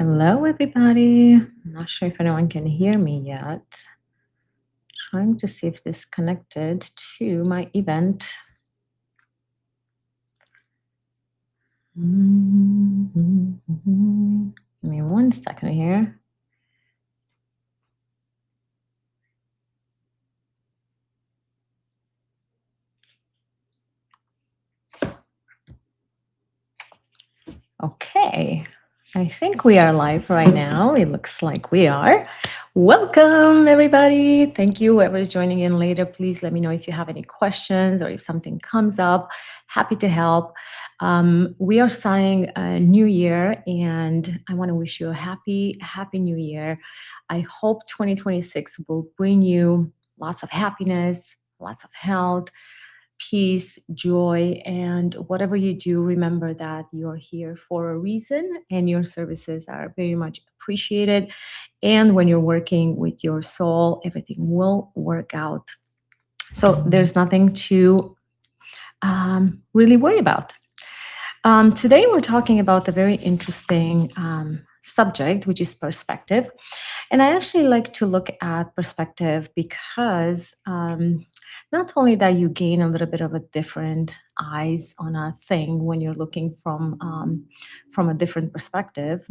Hello, everybody. I'm not sure if anyone can hear me yet. Trying to see if this connected to my event. Give me 1 second here. Okay, I think we are live right now. It looks like we are. Welcome, everybody. Thank you. Whoever is joining in later, please let me know if you have any questions or if something comes up. Happy to help. We are starting a new year, and I want to wish you a happy new year. I hope 2026 will bring you lots of happiness, lots of health, peace, joy, and whatever you do, remember that you're here for a reason and your services are very much appreciated. And when you're working with your soul, everything will work out. So there's nothing to really worry about. Today, we're talking about a very interesting subject, which is perspective. And I actually like to look at perspective because not only that you gain a little bit of a different eyes on a thing when you're looking from a different perspective,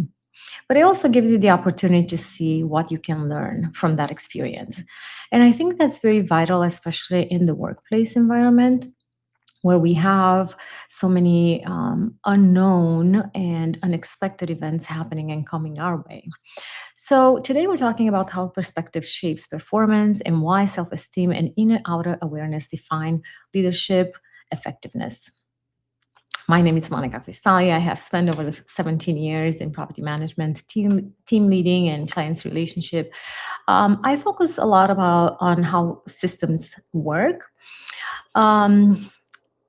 but it also gives you the opportunity to see what you can learn from that experience. And I think that's very vital, especially in the workplace environment where we have so many unknown and unexpected events happening and coming our way. So, today we're talking about how perspective shapes performance and why self esteem and inner outer awareness define leadership effectiveness. My name is Monica Cristalli. I have spent over the 17 years in property management, team leading, and clients relationship. I focus a lot on how systems work. Um,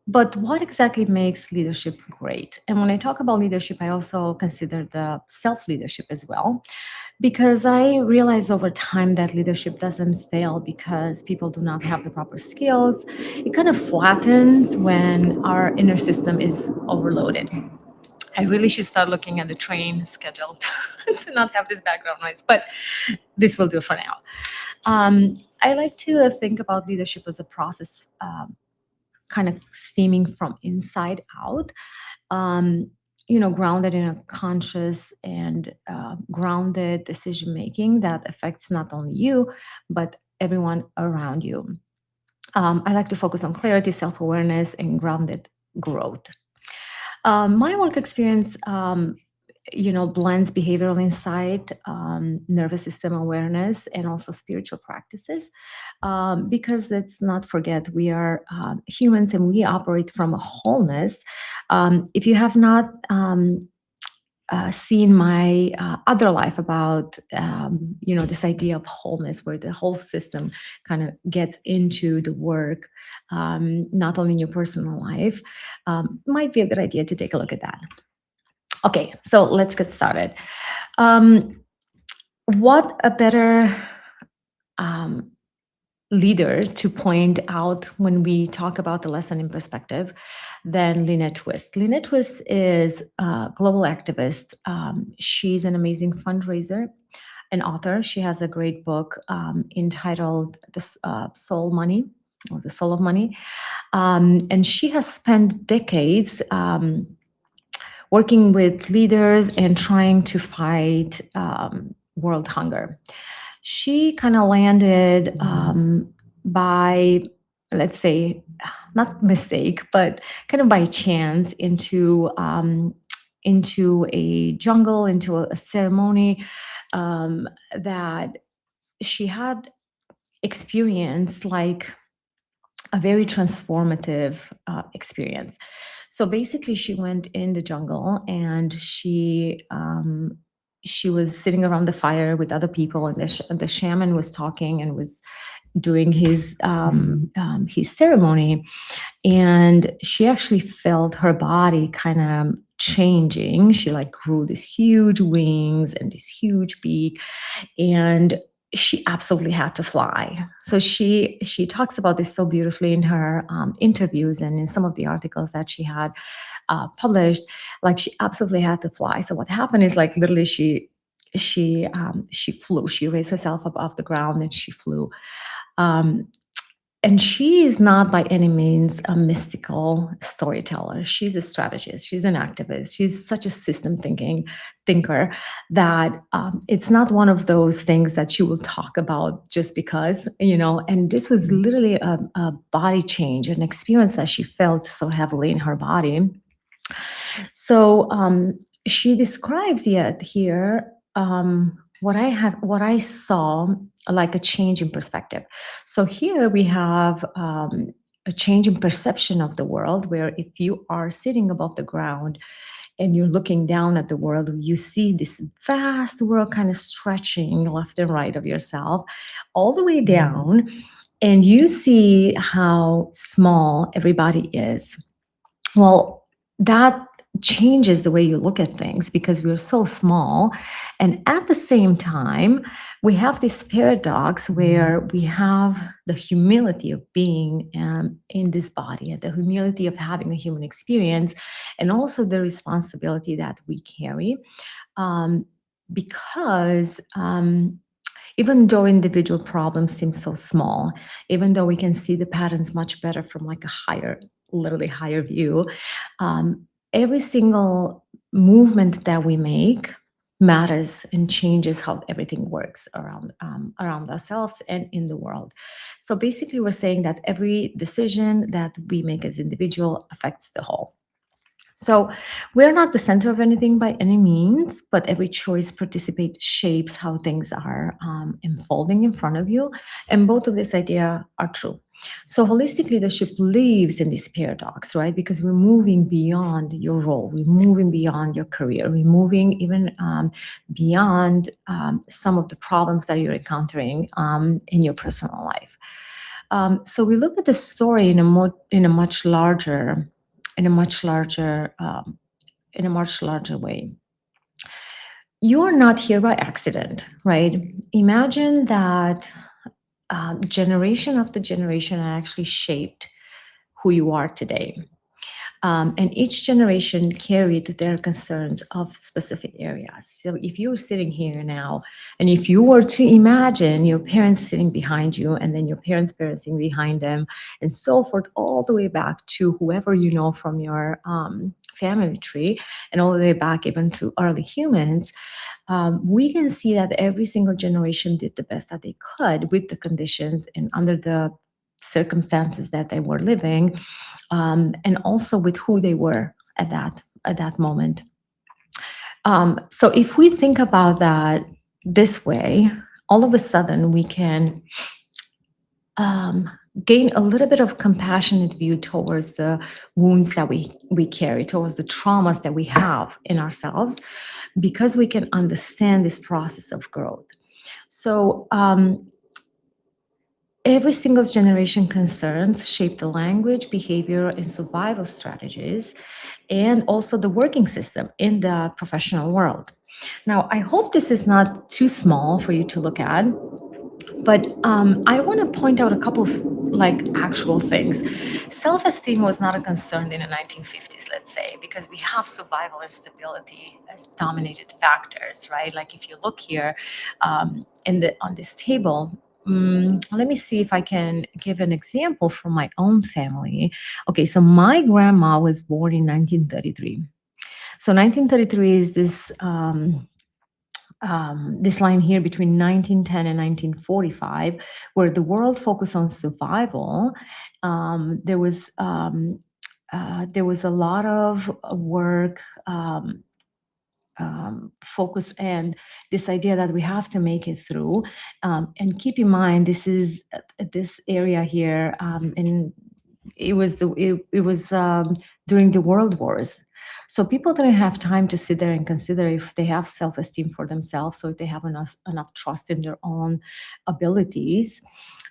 but what exactly makes leadership great? And when I talk about leadership, I also consider the self leadership as well, because I realize over time that leadership doesn't fail because people do not have the proper skills. It kind of flattens when our inner system is overloaded. I really should start looking at the train schedule to not have this background noise, but this will do for now. I like to think about leadership as a process, kind of steaming from inside out, um, grounded in a conscious and grounded decision making that affects not only you, but everyone around you. I like to focus on clarity, self awareness, and grounded growth. My work experience, blends behavioral insight, nervous system awareness, and also spiritual practices. Because let's not forget, we are humans and we operate from a wholeness. If you have not seen my other life about this idea of wholeness, where the whole system kind of gets into the work, not only in your personal life, might be a good idea to take a look at that. Okay, so let's get started. What a better um, leader to point out when we talk about the lesson in perspective than Lynette Twist. Lynette Twist is a global activist. She's an amazing fundraiser, an author. She has a great book entitled The Soul Money, or The Soul of Money. And she has spent decades working with leaders and trying to fight world hunger. She kind of landed by, let's say, not mistake, but kind of by chance into a jungle, into a ceremony that she had experienced like a very transformative experience. So basically, she went in the jungle and she was sitting around the fire with other people, and the shaman was talking and was doing his ceremony, and she actually felt her body kind of changing. She like grew these huge wings and this huge beak, and she absolutely had to fly. So she talks about this so beautifully in her interviews and in some of the articles that she had published. Like, she absolutely had to fly. So what happened is, like, literally she she flew. She raised herself up off the ground and she flew. Um, and she is not by any means a mystical storyteller. She's a strategist. She's an activist. She's such a system thinking thinker that it's not one of those things that she will talk about just because, you know. And this was literally a body change, an experience that she felt so heavily in her body. So she describes yet here what I saw, like a change in perspective. So here we have a change in perception of the world, where if you are sitting above the ground and you're looking down at the world, you see this vast world kind of stretching left and right of yourself, all the way down, and you see how small everybody is. Well, that changes the way you look at things because we're so small. And at the same time, we have this paradox where we have the humility of being in this body, and the humility of having a human experience, and also the responsibility that we carry. Um, because even though individual problems seem so small, even though we can see the patterns much better from like a higher, literally higher view, every single movement that we make matters and changes how everything works around ourselves and in the world. So basically, we're saying that every decision that we make as individual affects the whole. So we're not the center of anything by any means, but every choice participates, shapes how things are unfolding in front of you. And both of this idea are true. So holistic leadership lives in this paradox, right? Because we're moving beyond your role, we're moving beyond your career, we're moving even beyond some of the problems that you're encountering in your personal life. So we look at the story in a much larger in a much larger in a much larger way. You are not here by accident, right? Imagine that generation after generation actually shaped who you are today. And each generation carried their concerns of specific areas. So if you're sitting here now, and if you were to imagine your parents sitting behind you, and then your parents sitting behind them, and so forth, all the way back to whoever you know from your family tree, and all the way back even to early humans, we can see that every single generation did the best that they could with the conditions and under the circumstances that they were living, and also with who they were at that moment. So if we think about that this way, all of a sudden we can gain a little bit of compassionate view towards the wounds that we carry, towards the traumas that we have in ourselves, because we can understand this process of growth. So every single generation concerns shape the language, behavior, and survival strategies, and also the working system in the professional world. Now, I hope this is not too small for you to look at, but I want to point out a couple of like actual things. Self-esteem was not a concern in the 1950s, let's say, because we have survival and stability as dominated factors, right? Like if you look here on this table, let me see if I can give an example from my own family. Okay, so my grandma was born in 1933. So 1933 is this line here between 1910 and 1945, where the world focused on survival. There was a lot of work, focus, and this idea that we have to make it through. And keep in mind, this is this area here, and it was during the world wars. So people didn't have time to sit there and consider if they have self-esteem for themselves, or if they have enough trust in their own abilities.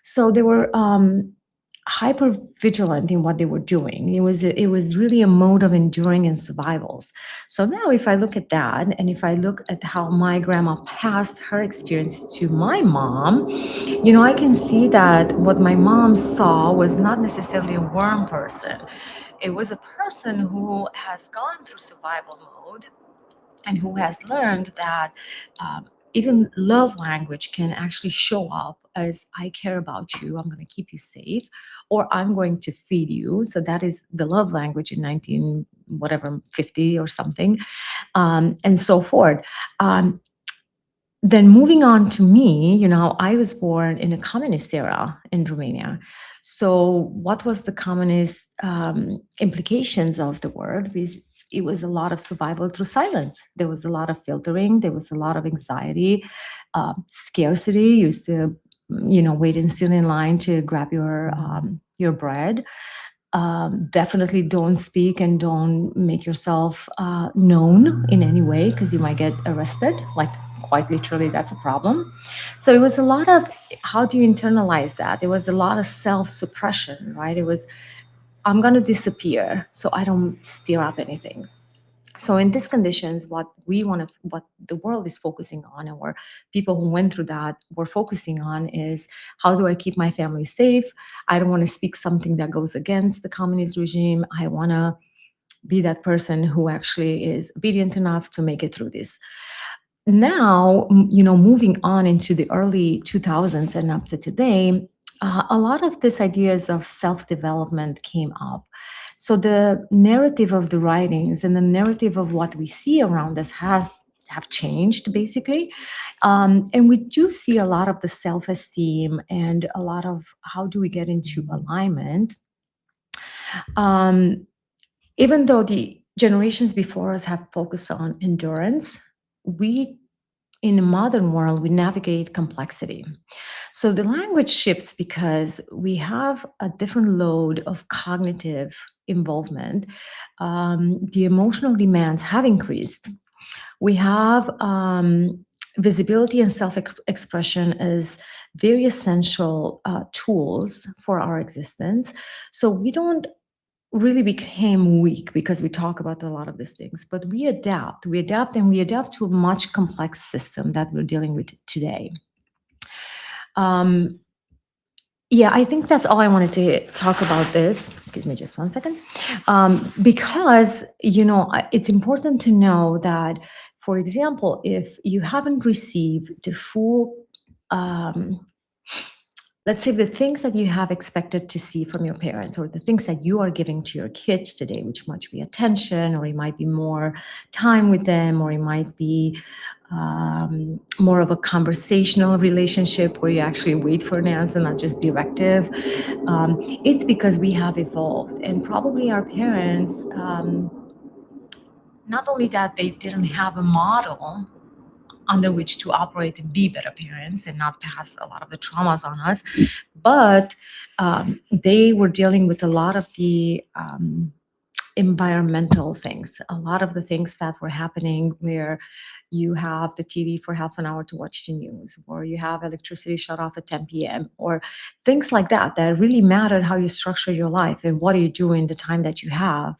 So they were hyper vigilant in what they were doing. It was really a mode of enduring and survivals. So now if I look at that, and if I look at how my grandma passed her experience to my mom, I can see that what my mom saw was not necessarily a worm person. It was a person who has gone through survival mode, and who has learned that um, even love language can actually show up as I care about you, I'm going to keep you safe, or I'm going to feed you. So that is the love language in 19 whatever 50 or something, and so forth. Um, then moving on to me, I was born in a communist era in Romania. So what was the communist implications of the word? Because it was a lot of survival through silence. There was a lot of filtering. There was a lot of anxiety, scarcity. You used to, wait and sit in line to grab your bread. Definitely don't speak and don't make yourself known in any way because you might get arrested. Like, quite literally, that's a problem. So it was a lot of, how do you internalize that? There was a lot of self suppression, right? It was, I'm going to disappear so I don't stir up anything. So in these conditions, what the world is focusing on, or people who went through that were focusing on, is how do I keep my family safe? I don't want to speak something that goes against the communist regime. I want to be that person who actually is obedient enough to make it through this. Now, moving on into the early 2000s and up to today, a lot of these ideas of self-development came up. So the narrative of the writings and the narrative of what we see around us have changed, basically. And we do see a lot of the self-esteem and a lot of how do we get into alignment. Um, Even though the generations before us have focused on endurance, we in the modern world, we navigate complexity. So the language shifts because we have a different load of cognitive involvement. The emotional demands have increased. We have visibility and self expression as very essential tools for our existence. So we don't really became weak because we talk about a lot of these things, but we adapt to a much complex system that we're dealing with today. um, yeah, I think that's all I wanted to talk about this. Excuse me just one second. Because it's important to know that, for example, if you haven't received the full let's say the things that you have expected to see from your parents, or the things that you are giving to your kids today, which might be attention, or it might be more time with them, or it might be more of a conversational relationship where you actually wait for an answer, not just directive. It's because we have evolved, and probably our parents, not only that they didn't have a model under which to operate and be better parents and not pass a lot of the traumas on us, but they were dealing with a lot of the environmental things, a lot of the things that were happening where you have the TV for half an hour to watch the news, or you have electricity shut off at 10 p.m., or things like that, that really mattered how you structure your life and what are you doing the time that you have.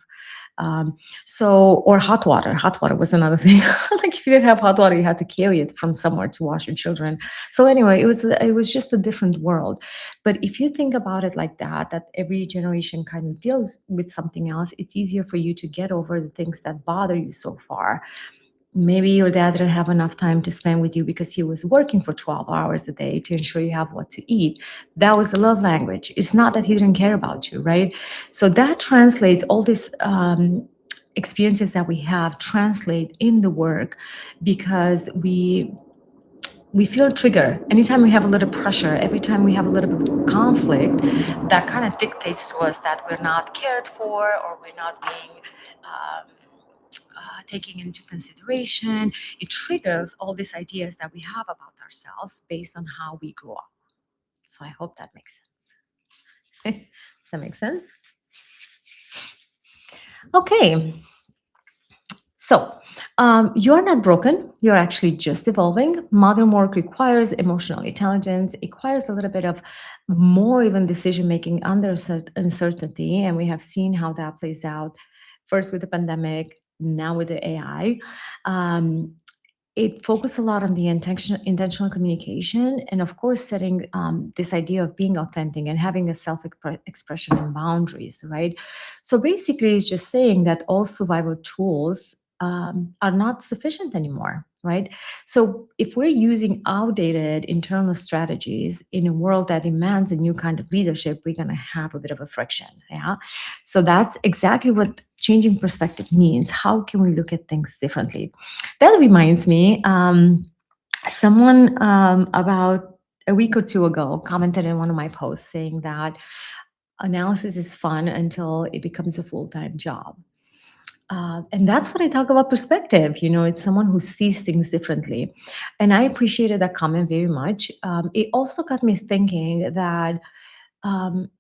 Or hot water. Hot water was another thing. Like, if you didn't have hot water, you had to carry it from somewhere to wash your children. So anyway, it was just a different world. But if you think about it like that every generation kind of deals with something else, it's easier for you to get over the things that bother you so far. Maybe your dad didn't have enough time to spend with you because he was working for 12 hours a day to ensure you have what to eat. That was a love language. It's not that he didn't care about you, right? So that translates, all these experiences that we have translate in the work, because we feel trigger anytime we have a little pressure, every time we have a little bit of conflict that kind of dictates to us that we're not cared for, or we're not being taking into consideration. It triggers all these ideas that we have about ourselves based on how we grew up. So I hope that makes sense. Does that make sense? Okay. So, you're not broken. You're actually just evolving. Modern work requires emotional intelligence. It requires a little bit of more even decision making under uncertainty. And we have seen how that plays out first with the pandemic, now with the AI. Um, it focused a lot on the intentional communication, and of course setting this idea of being authentic and having a self-expression and boundaries, right? So basically it's just saying that all survival tools are not sufficient anymore, right? So if we're using outdated internal strategies in a world that demands a new kind of leadership, we're going to have a bit of a friction. Yeah. So that's exactly what changing perspective means. How can we look at things differently? That reminds me, someone about a week or two ago commented in one of my posts saying that analysis is fun until it becomes a full-time job. And that's what I talk about perspective. It's someone who sees things differently. And I appreciated that comment very much. It also got me thinking that um,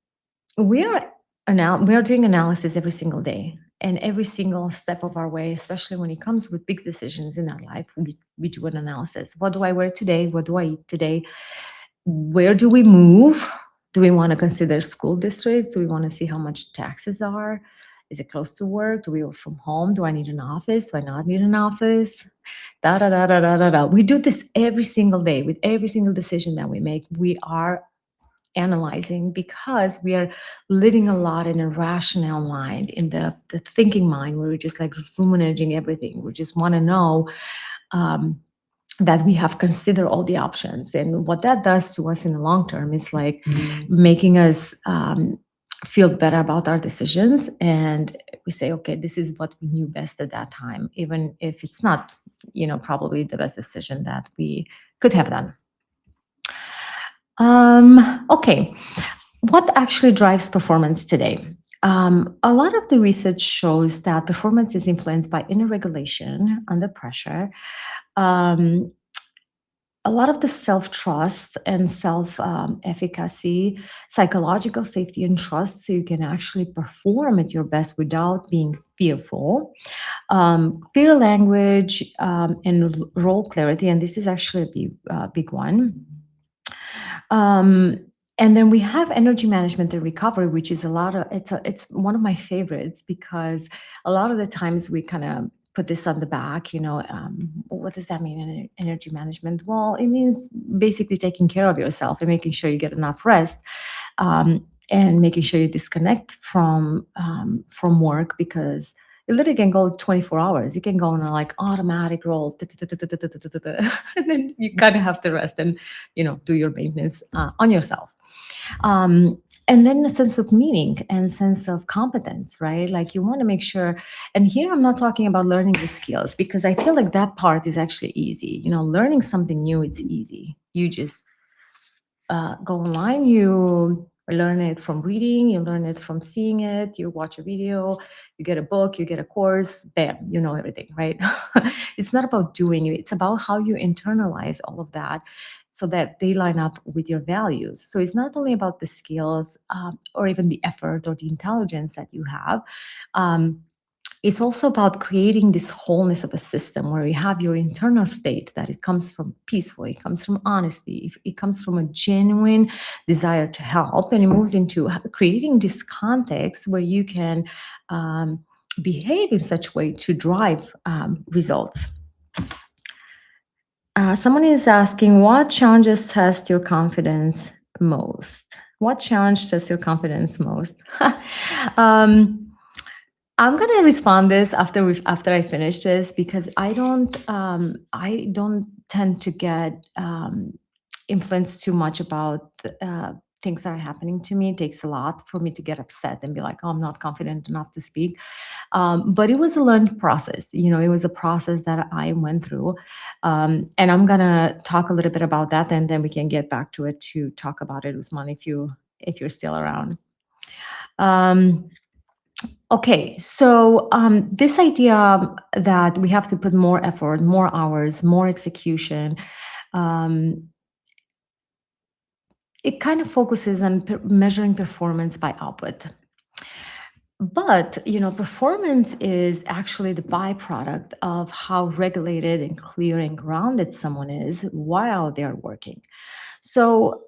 we are we are doing analysis every single day and every single step of our way, especially when it comes with big decisions in our life. We do an analysis. What do I wear today? What do I eat today? Where do we move? Do we want to consider school districts? Do we want to see how much taxes are? Is it close to work? Do we work from home? Do I need an office? Do I not need an office? Da da da da da da da. We do this every single day with every single decision that we make. We are analyzing because we are living a lot in a rational mind, in the thinking mind, where we're just like ruminating everything. We just want to know um, that we have considered all the options. And what that does to us in the long term is like making us feel better about our decisions. And we say, okay, this is what we knew best at that time, even if it's not, probably the best decision that we could have done. Okay, what actually drives performance today? A lot of the research shows that performance is influenced by inner regulation under pressure, um, a lot of the self-trust and self-efficacy, psychological safety and trust, so you can actually perform at your best without being fearful. Clear language and role clarity, and this is actually a big one. Um, and then we have energy management and recovery, which is it's one of my favorites because a lot of the times we kind of put this on the back. What does that mean? Energy management? Well, it means basically taking care of yourself and making sure you get enough rest, and making sure you disconnect from work, because it literally can go 24 hours. You can go on a like automatic roll, and then you kind of have to rest and do your maintenance on yourself. And then a sense of meaning and sense of competence, right? Like you want to make sure. And here I'm not talking about learning the skills, because I feel like that part is actually easy. Learning something new, it's easy. You just go online, you learn it from reading, you learn it from seeing it, you watch a video, you get a book, you get a course, bam, you know everything, right? It's not about doing it, it's about how you internalize all of that so that they line up with your values. So it's not only about the skills, or even the effort or the intelligence that you have. It's also about creating this wholeness of a system where you have your internal state, that it comes from peaceful, it comes from honesty, it comes from a genuine desire to help, and it moves into creating this context where you can behave in such a way to drive results. Someone is asking, what challenges test your confidence most? What challenge tests your confidence most? um, I'm gonna respond this after I finish this, because I don't tend to get influenced too much about things that are happening to me. It takes a lot for me to get upset and be like, oh, I'm not confident enough to speak. But it was a learned process. It was a process that I went through, and I'm gonna talk a little bit about that, and then we can get back to it to talk about it, Usman, if you're still around. Um, Okay, so this idea that we have to put more effort, more hours, more execution, um, it kind of focuses on measuring performance by output. But performance is actually the byproduct of how regulated and clear and grounded someone is while they're working. So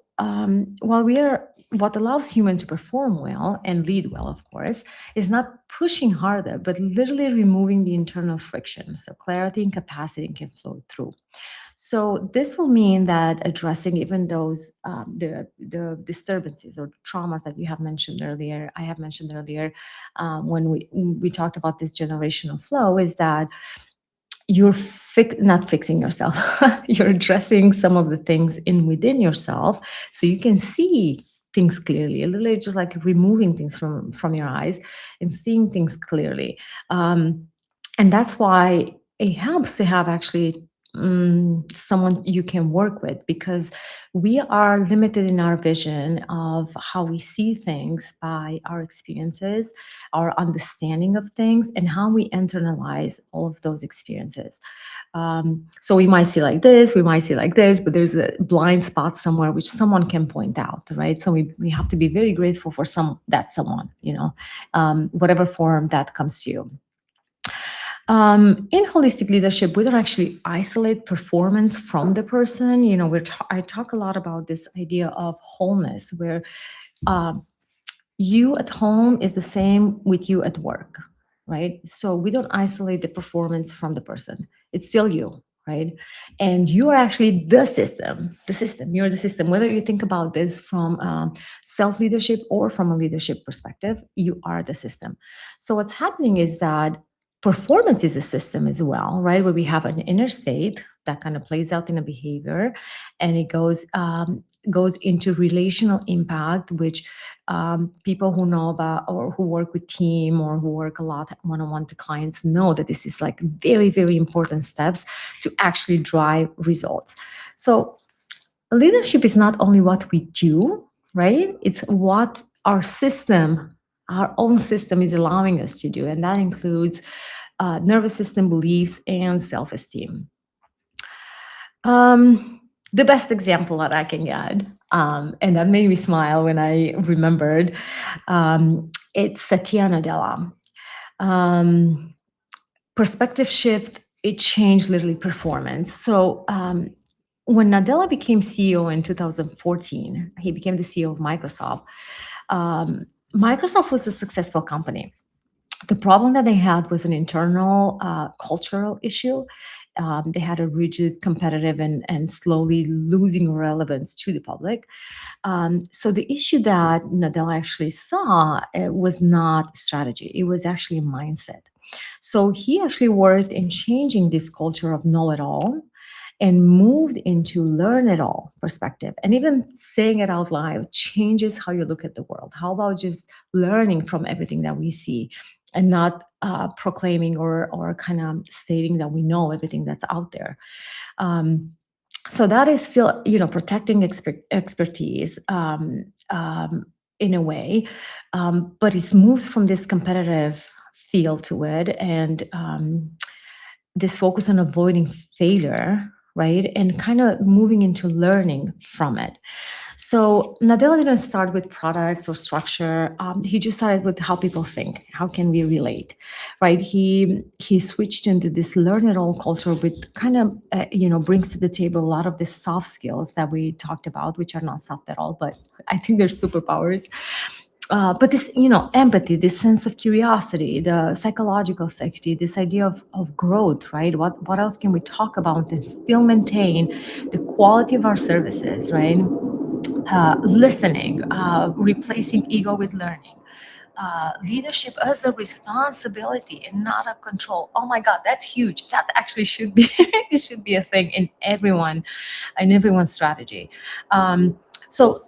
what allows human to perform well and lead well, of course, is not pushing harder, but literally removing the internal friction, so clarity and capacity can flow through. So this will mean that addressing even those the disturbances or traumas that you have mentioned earlier, I have mentioned earlier, when we talked about this generational flow, is that you're not fixing yourself. You're addressing some of the things in within yourself, so you can see things clearly. Literally, just like removing things from your eyes and seeing things clearly. Um, and that's why it helps to have actually someone you can work with, because we are limited in our vision of how we see things by our experiences, our understanding of things, and how we internalize all of those experiences. So we might see like this, we might see like this, but there's a blind spot somewhere which someone can point out, right? So we have to be very grateful for that someone, whatever form that comes to you. In holistic leadership, we don't actually isolate performance from the person. I talk a lot about this idea of wholeness, where um, you at home is the same with you at work, right? So we don't isolate the performance from the person. It's still you, right? And you are actually the system. You're the system. Whether you think about this from self leadership or from a leadership perspective, you are the system. So what's happening is that performance is a system as well, right? Where we have an inner state that kind of plays out in a behavior, and it goes into relational impact, which people who know about or who work with team or who work a lot one-on-one to clients know that this is like very, very important steps to actually drive results. So leadership is not only what we do, right? It's what our own system is allowing us to do. And that includes nervous system, beliefs, and self-esteem. The best example that I can get, and that made me smile when I remembered, it's Satya Nadella. Um, Perspective shift, it changed literally performance. So when Nadella became CEO in 2014, he became the CEO of Microsoft. Microsoft was a successful company. The problem that they had was an internal cultural issue. They had a rigid, competitive, and slowly losing relevance to the public. So the issue that Nadella actually saw was not strategy; it was actually a mindset. So he actually worked in changing this culture of know-it-all and moved into learn-it-all perspective. And even saying it out loud changes how you look at the world. How about just learning from everything that we see, and not proclaiming or kind of stating that we know everything that's out there. Um, so that is still, protecting expertise in a way, but it moves from this competitive feel to it, and this focus on avoiding failure, right, and kind of moving into learning from it. So Nadella didn't start with products or structure. He just started with how people think. How can we relate, right? He switched into this learn it all culture, with kind of brings to the table a lot of the soft skills that we talked about, which are not soft at all, but I think they're superpowers. But this, empathy, this sense of curiosity, the psychological safety, this idea of growth, right? What else can we talk about and still maintain the quality of our services, right? Listening, replacing ego with learning. Leadership as a responsibility and not a control. Oh my God, that's huge. That actually should be it should be a thing in everyone's strategy. So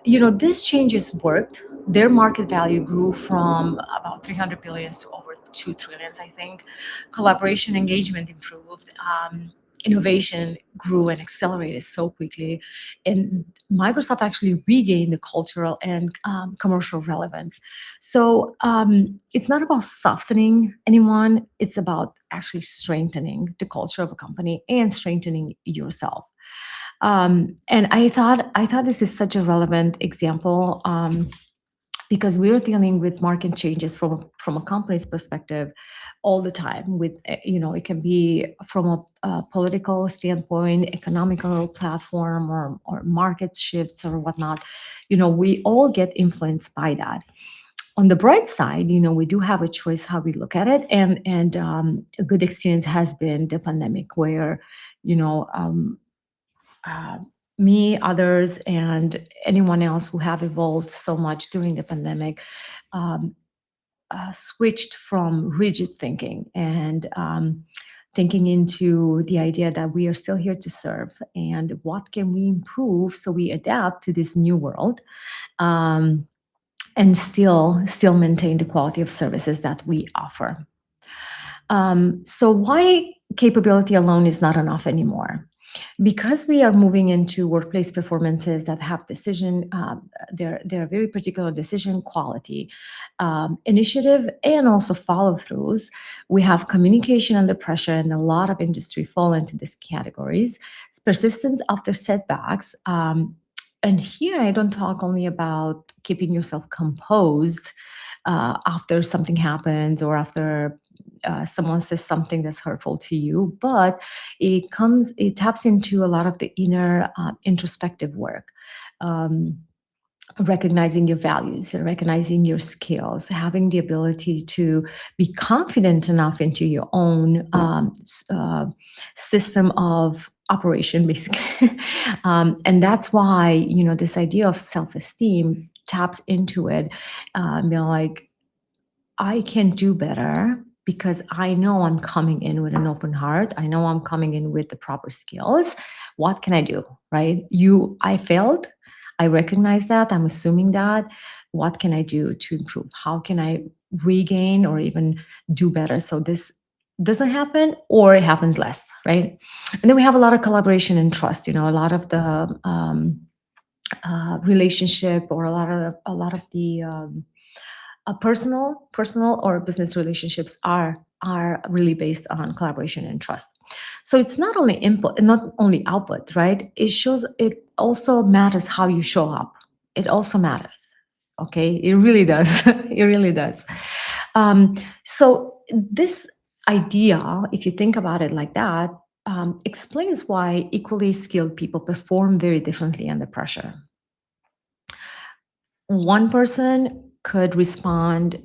these changes worked. Their market value grew from about 300 billions to over 2 trillions, I think. Collaboration engagement improved. Innovation grew and accelerated so quickly. And Microsoft actually regained the cultural and commercial relevance. So it's not about softening anyone, it's about actually strengthening the culture of a company and strengthening yourself. And I thought this is such a relevant example, because we're dealing with market changes from a company's perspective all the time. With it can be from a political standpoint, economical platform, or market shifts or whatnot. We all get influenced by that. On the bright side, we do have a choice how we look at it, and a good experience has been the pandemic, where you know uh, me, others, and anyone else who have evolved so much during the pandemic um, switched from rigid thinking and thinking into the idea that we are still here to serve, and what can we improve so we adapt to this new world, um, and still maintain the quality of services that we offer. So why capability alone is not enough anymore? Because we are moving into workplace performances that have decision, they're very particular decision quality, initiative, and also follow throughs. We have communication under pressure, and a lot of industry fall into these categories. It's persistence after setbacks. And here I don't talk only about keeping yourself composed after something happens, or after someone says something that's hurtful to you, but it taps into a lot of the inner introspective work. Um, Recognizing your values and recognizing your skills, having the ability to be confident enough into your own system of operation, basically. And that's why, this idea of self-esteem taps into it. Like, I can do better because I know I'm coming in with an open heart. I know I'm coming in with the proper skills. What can I do? Right? I failed. I recognize that. I'm assuming that. What can I do to improve? How can I regain or even do better so this doesn't happen, or it happens less, right? And then we have a lot of collaboration and trust. A lot of the relationship, or a lot of the personal or business relationships are really based on collaboration and trust. So it's not only input and not only output, right? It also matters how you show up. It also matters. Okay, it really does. It really does. So this idea, if you think about it like that, explains why equally skilled people perform very differently under pressure. One person could respond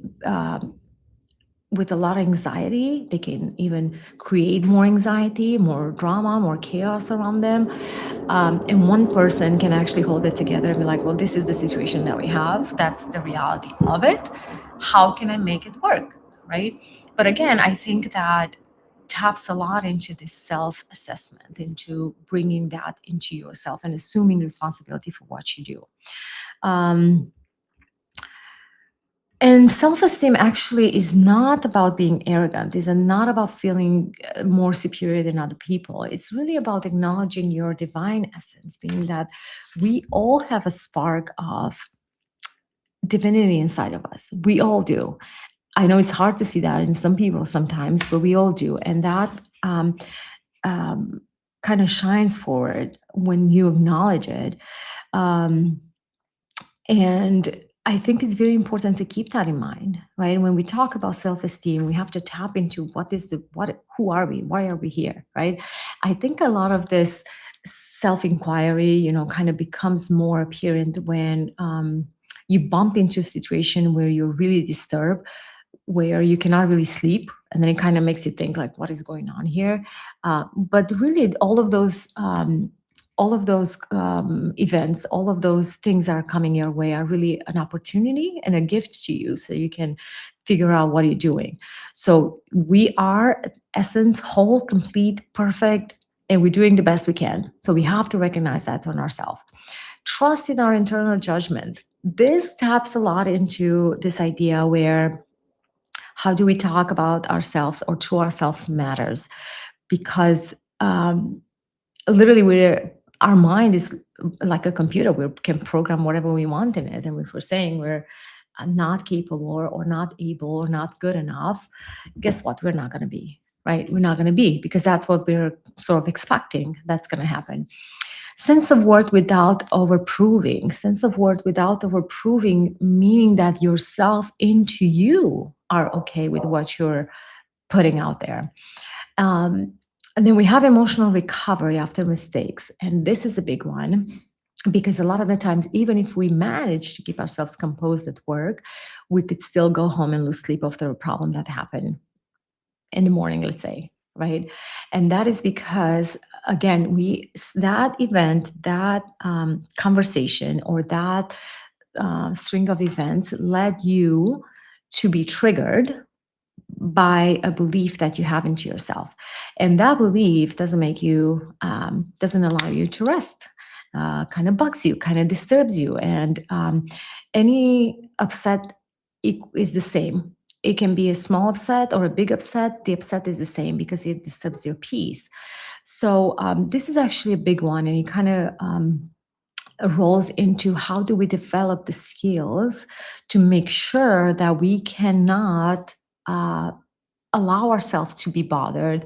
with a lot of anxiety. They can even create more anxiety, more drama, more chaos around them. And one person can actually hold it together and be like, well, this is the situation that we have. That's the reality of it. How can I make it work? Right. But again, I think that taps a lot into this self assessment, into bringing that into yourself and assuming responsibility for what you do. Um, and self-esteem actually is not about being arrogant. It's not about feeling more superior than other people. It's really about acknowledging your divine essence, meaning that we all have a spark of divinity inside of us. We all do. I know it's hard to see that in some people sometimes, but we all do. And that um, kind of shines forward when you acknowledge it. Um, and I think it's very important to keep that in mind, right? When we talk about self-esteem, we have to tap into who are we? Why are we here, right? I think a lot of this self-inquiry, kind of becomes more apparent when you bump into a situation where you're really disturbed, where you cannot really sleep, and then it kind of makes you think like, what is going on here? But really, all of those events, all of those things that are coming your way are really an opportunity and a gift to you, so you can figure out what you're doing. So we are essence whole, complete, perfect, and we're doing the best we can. So we have to recognize that on ourselves. Trust in our internal judgment. This taps a lot into this idea where how do we talk about ourselves or to ourselves matters, because literally our mind is like a computer. We can program whatever we want in it, and if we're saying we're not capable or not able or not good enough, guess what? We're not going to be, right? We're not going to be, because that's what we're sort of expecting that's going to happen. Sense of worth without overproving. Sense of worth without overproving, meaning that yourself into you are okay with what you're putting out there. And then we have emotional recovery after mistakes. And this is a big one. because a lot of the times, even if we manage to keep ourselves composed at work, we could still go home and lose sleep after a problem that happened in the morning, let's say, right? And that is because, again, that event, that conversation, or that string of events led you to be triggered by a belief that you have into yourself. And that belief doesn't make you, doesn't allow you to rest, kind of bugs you, kind of disturbs you. And any upset is the same. It can be a small upset or a big upset. The upset is the same because it disturbs your peace. So this is actually a big one, and it kind of rolls into how do we develop the skills to make sure that we cannot uh, allow ourselves to be bothered,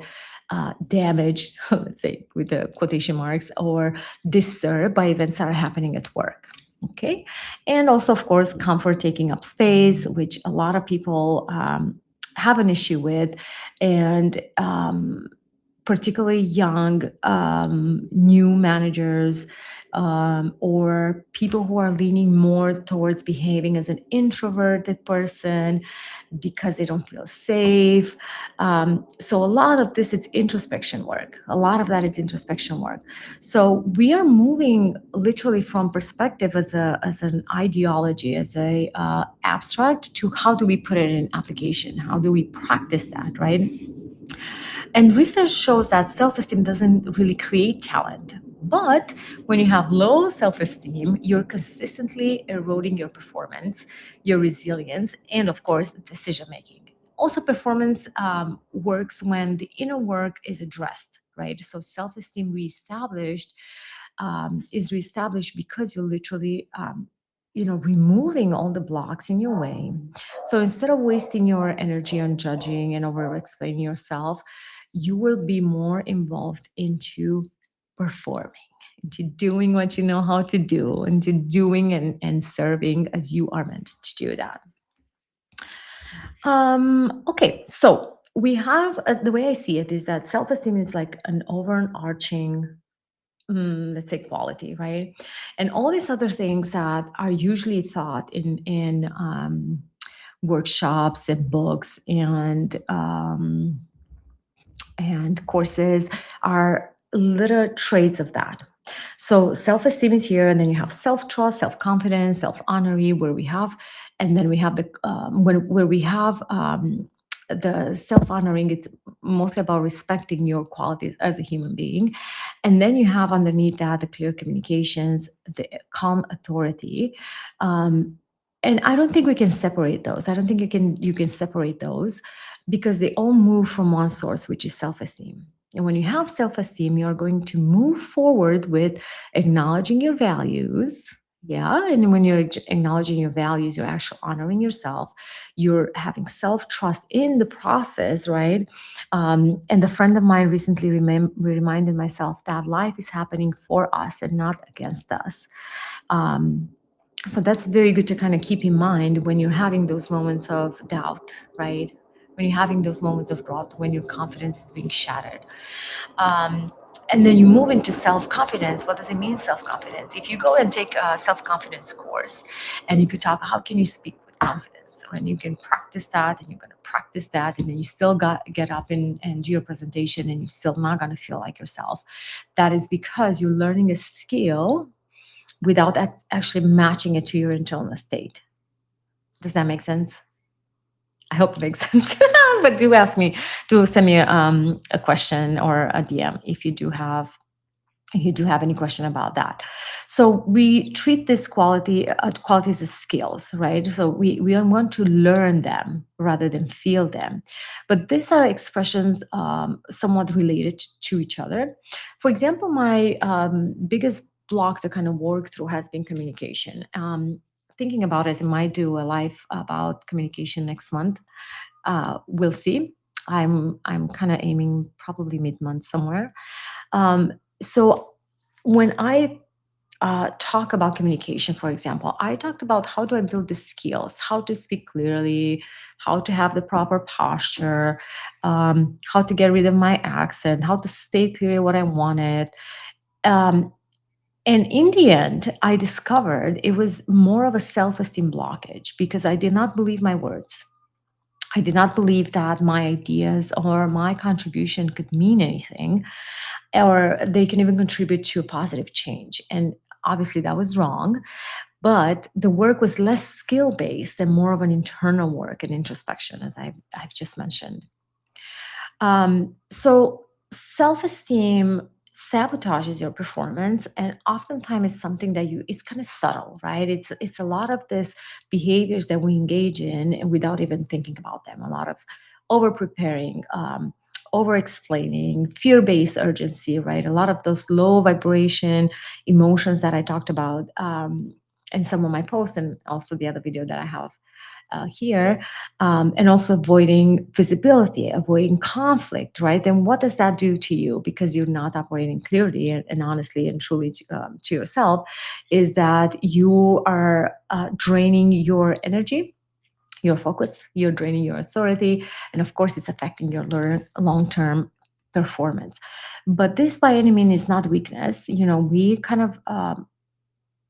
damaged, let's say with the quotation marks, or disturbed by events that are happening at work. Okay. And also, of course, comfort taking up space, which a lot of people have an issue with. And particularly young, new managers, or people who are leaning more towards behaving as an introverted person because they don't feel safe. So a lot of this is introspection work. A lot of that is introspection work. So we are moving literally from perspective as an ideology, as a abstract, to how do we put it in application? How do we practice that, right? And research shows that self esteem doesn't really create talent. But when you have low self esteem, you're consistently eroding your performance, your resilience, and of course, decision making. Also, performance works when the inner work is addressed, right? So, self esteem reestablished is reestablished because you're literally removing all the blocks in your way. So instead of wasting your energy on judging and over explaining yourself, you will be more involved into performing, into doing what you know how to do, into doing and serving as you are meant to do that. Okay, so we have, the way I see it is that self-esteem is like an overarching, let's say, quality, right? And all these other things that are usually taught in workshops and books and courses are little traits of that. So self-esteem is here, and then you have self-trust, self-confidence, self-honoring, where we have, and then we have the where we have the self-honoring. It's mostly about respecting your qualities as a human being, and then you have underneath that the clear communications, the calm authority. Um, and I don't think we can separate those. I don't think you can separate those because they all move from one source, which is self-esteem. And when you have self-esteem, you're going to move forward with acknowledging your values. Yeah. And when you're acknowledging your values, you're actually honoring yourself. You're having self-trust in the process, right? And a friend of mine recently reminded myself that life is happening for us and not against us. Um, so that's very good to kind of keep in mind when you're having those moments of doubt, right? When you're having those moments of doubt, when your confidence is being shattered. Um, and then you move into self-confidence. What does it mean, self-confidence? If you go and take a self-confidence course and you could talk, how can you speak with confidence? And you can practice that, and you're going to practice that, and then you still get up and do your presentation, and you're still not going to feel like yourself. That is because you're learning a skill without actually matching it to your internal state. Does that make sense? I hope it makes sense. But do ask me, do send me a question or a DM if you do have any question about that. So we treat this qualities as skills, right? So we want to learn them rather than feel them. But these are expressions somewhat related to each other. For example, my biggest block to kind of work through has been communication. Thinking about it, I might do a live about communication next month. We'll see. I'm kind of aiming probably mid-month somewhere. So when I talk about communication, for example, I talked about how do I build the skills, how to speak clearly, how to have the proper posture, how to get rid of my accent, how to state clearly what I wanted. Um, And in the end, I discovered it was more of a self esteem blockage because I did not believe my words. I did not believe that my ideas or my contribution could mean anything, or they can even contribute to a positive change. And obviously, that was wrong. But the work was less skill based and more of an internal work and introspection, as I've just mentioned. So self-esteem sabotages your performance, and oftentimes it's something that it's kind of subtle, right? It's a lot of this behaviors that we engage in and without even thinking about them. A lot of over preparing, over explaining, fear-based urgency, right? A lot of those low vibration emotions that I talked about in some of my posts, and also the other video that I have here, and also avoiding visibility, avoiding conflict, right? Then what does that do to you? Because you're not operating clearly and honestly and truly to yourself, is that you are draining your energy, your focus, you're draining your authority, and of course, it's affecting your long term performance. But this by any means is not weakness. We kind of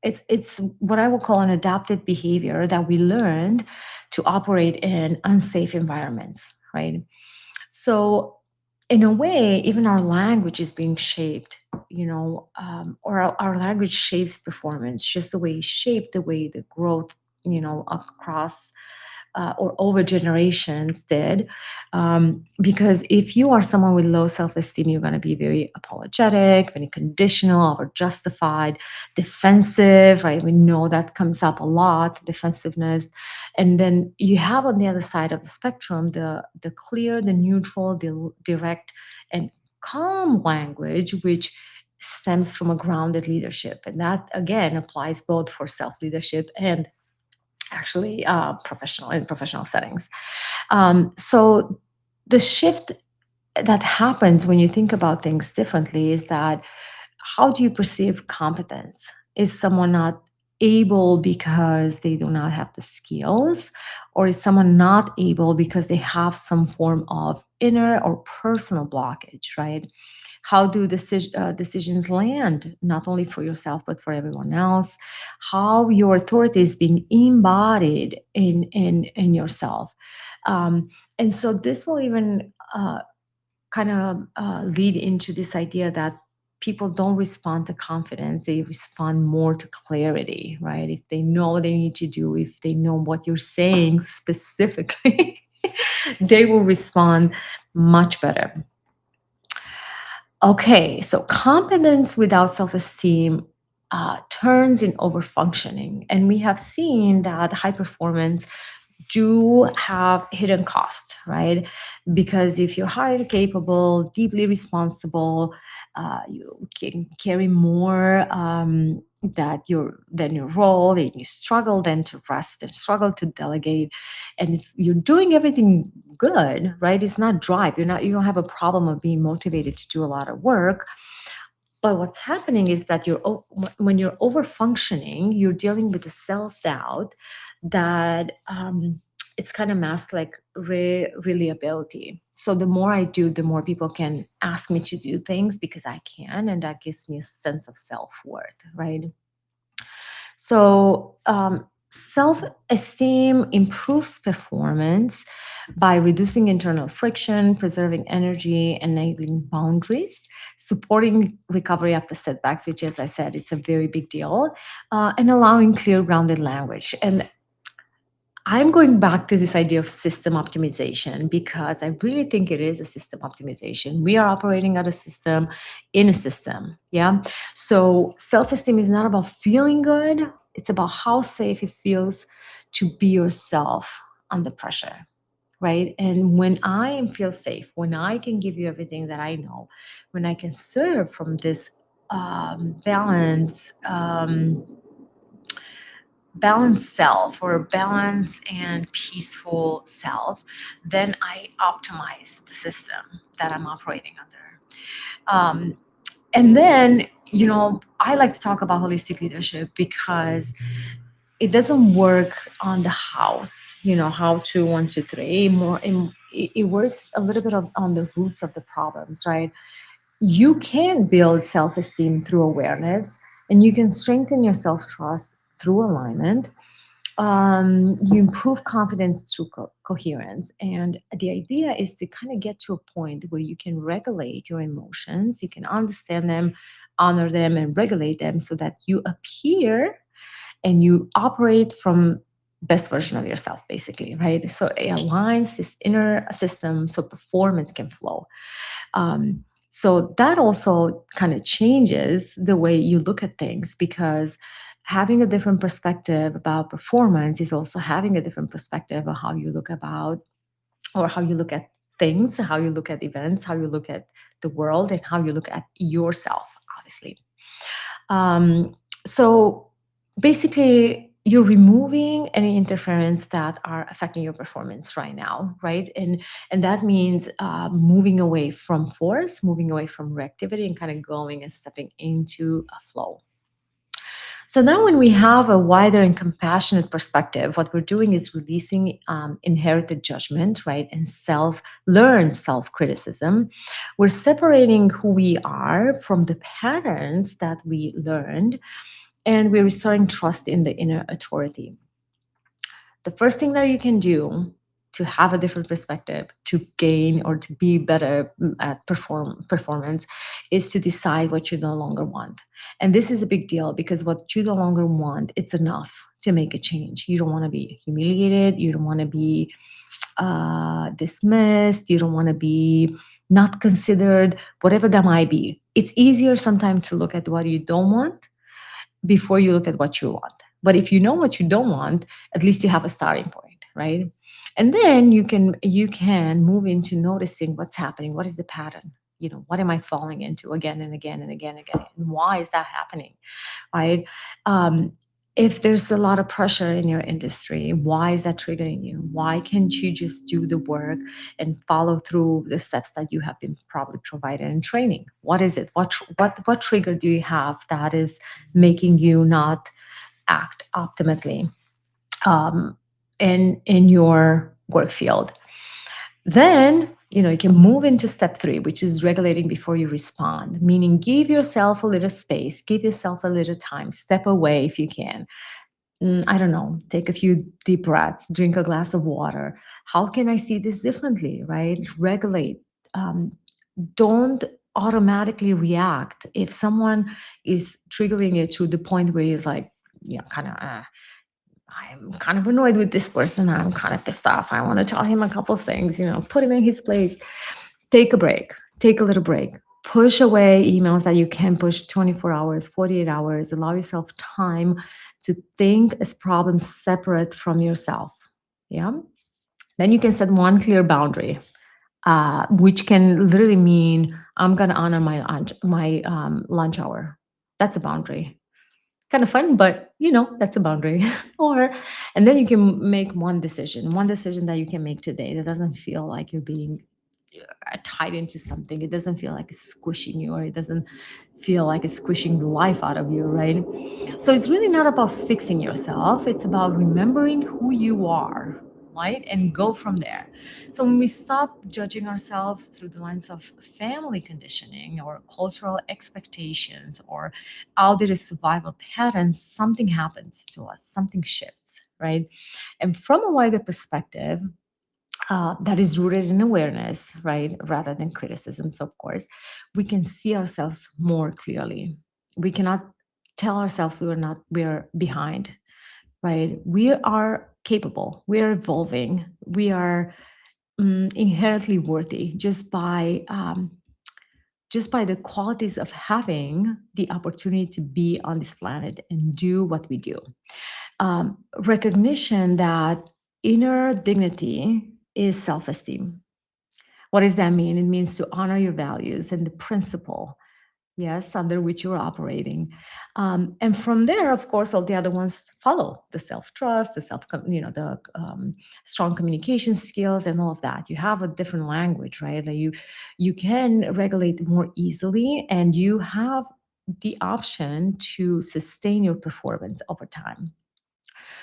it's what I will call an adapted behavior that we learned to operate in unsafe environments, right? So, in a way, even our language is being shaped, or our language shapes performance, just the way it shaped the way the growth, across or over generations did. Because if you are someone with low self esteem, you're going to be very apologetic, very conditional, over justified, defensive, right? We know that comes up a lot, defensiveness. And then you have on the other side of the spectrum the clear, the neutral, the direct, and calm language, which stems from a grounded leadership. And that again applies both for self leadership and actually professional settings. So the shift that happens when you think about things differently is that how do you perceive competence? Is someone not able because they do not have the skills, or is someone not able because they have some form of inner or personal blockage, right? How do decisions land, not only for yourself but for everyone else? How your authority is being embodied in yourself. And so this will even kind of lead into this idea that people don't respond to confidence, they respond more to clarity, right? If they know what they need to do, if they know what you're saying specifically, they will respond much better. Okay, so competence without self esteem turns in overfunctioning. And we have seen that high performance do have hidden cost, right? Because if you're highly capable, deeply responsible, you can carry more than your role, and you struggle then to rest and struggle to delegate, and you're doing everything good, right? It's not drive. You don't have a problem of being motivated to do a lot of work. But what's happening is that when you're over functioning, you're dealing with the self doubt that it's kind of masked like reliability. So the more I do, the more people can ask me to do things because I can, and that gives me a sense of self worth, right? So self esteem improves performance by reducing internal friction, preserving energy, enabling boundaries, supporting recovery after setbacks, which, as I said, it's a very big deal, and allowing clear, grounded language. And I'm going back to this idea of system optimization because I really think it is a system optimization. We are operating at a system in a system. Yeah. So self esteem is not about feeling good, it's about how safe it feels to be yourself under pressure. Right. And when I feel safe, when I can give you everything that I know, when I can serve from this balance, balanced self or balanced and peaceful self, then I optimize the system that I'm operating under. And then, I like to talk about holistic leadership because it doesn't work on the house, how to 1, 2, 3. It works a little bit on the roots of the problems, right? You can build self esteem through awareness, And you can strengthen your self trust through alignment. You improve confidence through coherence. And the idea is to kind of get to a point where you can regulate your emotions, you can understand them, honor them, and regulate them so that you appear and you operate from best version of yourself, basically, right? So it aligns this inner system so performance can flow. So that also kind of changes the way you look at things, because having a different perspective about performance is also having a different perspective of how you look about, or how you look at things, how you look at events, how you look at the world, and how you look at yourself, obviously. um, so basically, you're removing any interference that are affecting your performance right now, right? And that means moving away from force, moving away from reactivity, and kind of going and stepping into a flow. So now, when we have a wider and compassionate perspective, what we're doing is releasing inherited judgment, right, and learned self criticism. We're separating who we are from the patterns that we learned, and we're restoring trust in the inner authority. The first thing that you can do to have a different perspective, to gain or to be better at performance, is to decide what you no longer want. And this is a big deal, because what you no longer want, it's enough to make a change. You don't want to be humiliated, you don't want to be dismissed, you don't want to be not considered, whatever that might be. It's easier sometimes to look at what you don't want before you look at what you want. But if you know what you don't want, at least you have a starting point, right? And then you can move into noticing what's happening. What is the pattern? What am I falling into again and again and again and again? And why is that happening? Right? Um, if there's a lot of pressure in your industry, why is that triggering you? Why can't you just do the work and follow through the steps that you have been probably provided in training? What is it? What trigger do you have that is making you not act optimally um, in your work field? Then you can move into step 3, which is regulating before you respond, meaning give yourself a little space, give yourself a little time, step away if you can. I don't know, take a few deep breaths, drink a glass of water. How can I see this differently, right? Regulate. um, don't automatically react if someone is triggering you to the point where you're like, kind of I'm kind of annoyed with this person. I'm kind of pissed off. I want to tell him a couple of things, put him in his place. Take a break. Take a little break. Push away emails that you can push 24 hours, 48 hours. Allow yourself time to think as problems separate from yourself. Yeah. Then you can set one clear boundary, which can literally mean I'm going to honor my lunch hour. That's a boundary. Kind of fun, but that's a boundary. Or, and then you can make one decision that you can make today that doesn't feel like you're being tied into something. It doesn't feel like it's squishing you, or it doesn't feel like it's squishing the life out of you, right? So it's really not about fixing yourself. It's about remembering who you are, right? And go from there. So when we stop judging ourselves through the lens of family conditioning or cultural expectations or outdated survival patterns, something happens to us, something shifts, right? And from a wider perspective, that is rooted in awareness, right, rather than criticisms, of course, we can see ourselves more clearly. We cannot tell ourselves we're behind, right? We are capable, we are evolving, we are inherently worthy just by the qualities of having the opportunity to be on this planet and do what we do. Recognition that inner dignity is self esteem. What does that mean? It means to honor your values and the principle, yes, under which you're operating. And from there, of course, all the other ones follow: the self trust, the strong communication skills, and all of that. You have a different language, right? Like you can regulate more easily, and you have the option to sustain your performance over time.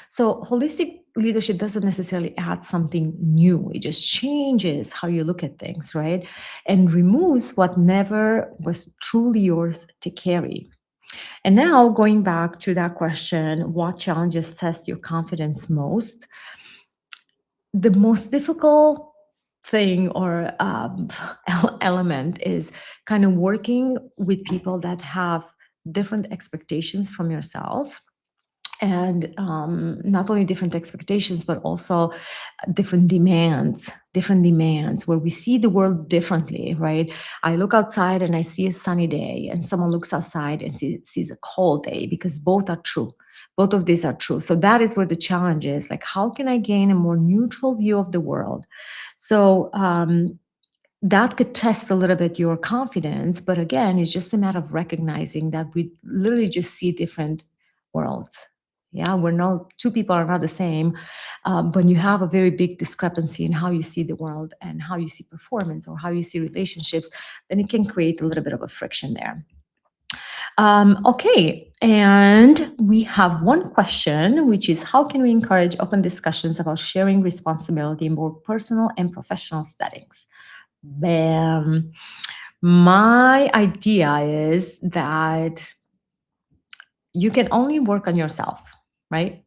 So, holistic leadership doesn't necessarily add something new. It just changes how you look at things, right? And removes what never was truly yours to carry. And now going back to that question, what challenges test your confidence most? The most difficult thing or element is kind of working with people that have different expectations from yourself, and not only different expectations but also different demands where we see the world differently, right? I look outside and I see a sunny day, and someone looks outside and sees a cold day, because both are true. Both of these are true. So that is where the challenge is, like, how can I gain a more neutral view of the world? So that could test a little bit your confidence. But again, it's just a matter of recognizing that we literally just see different worlds. Yeah, we're not, two people are not the same. When you have a very big discrepancy in how you see the world and how you see performance or how you see relationships, then it can create a little bit of a friction there. Okay, and we have one question, which is, how can we encourage open discussions about sharing responsibility in both personal and professional settings? Bam. My idea is that you can only work on yourself, right?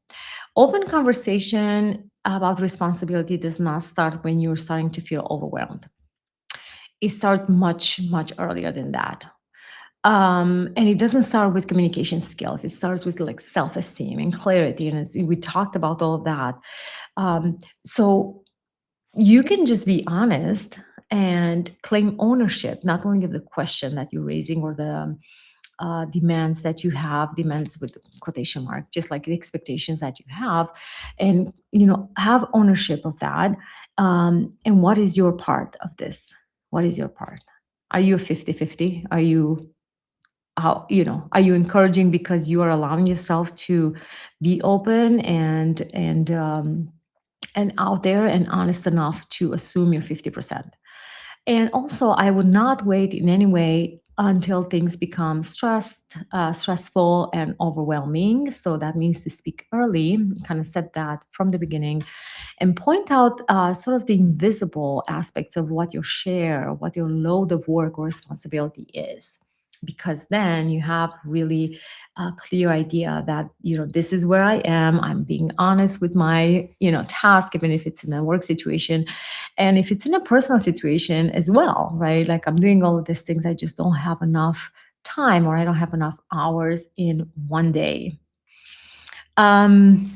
Open conversation about responsibility does not start when you're starting to feel overwhelmed. It starts much, much earlier than that. And it doesn't start with communication skills. It starts with like self-esteem and clarity. And we talked about all of that. So you can just be honest and claim ownership, not only of the question that you're raising or the demands that you have, demands with quotation mark, just like the expectations that you have, and have ownership of that. And what is your part of this? What is your part? Are you a 50-50? Are you, are you encouraging because you are allowing yourself to be open and out there and honest enough to assume you're 50%? And also, I would not wait in any way until things become stressful and overwhelming. So that means to speak early, kind of set that from the beginning, and point out sort of the invisible aspects of what your share, what your load of work or responsibility is. Because then you have really a clear idea that, this is where I am. I'm being honest with my, task, even if it's in a work situation. And if it's in a personal situation as well, right? Like, I'm doing all of these things, I just don't have enough time, or I don't have enough hours in one day. Um,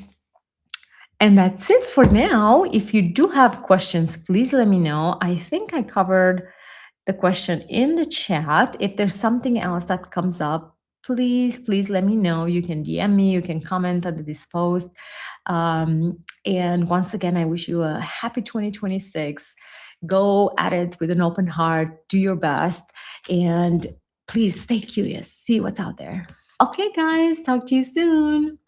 and that's it for now. If you do have questions, please let me know. I think I covered the question in the chat. If there's something else that comes up, please let me know. You can DM me, you can comment under this post. And once again, I wish you a happy 2026. Go at it with an open heart, do your best, and please stay curious, see what's out there. Okay, guys, talk to you soon.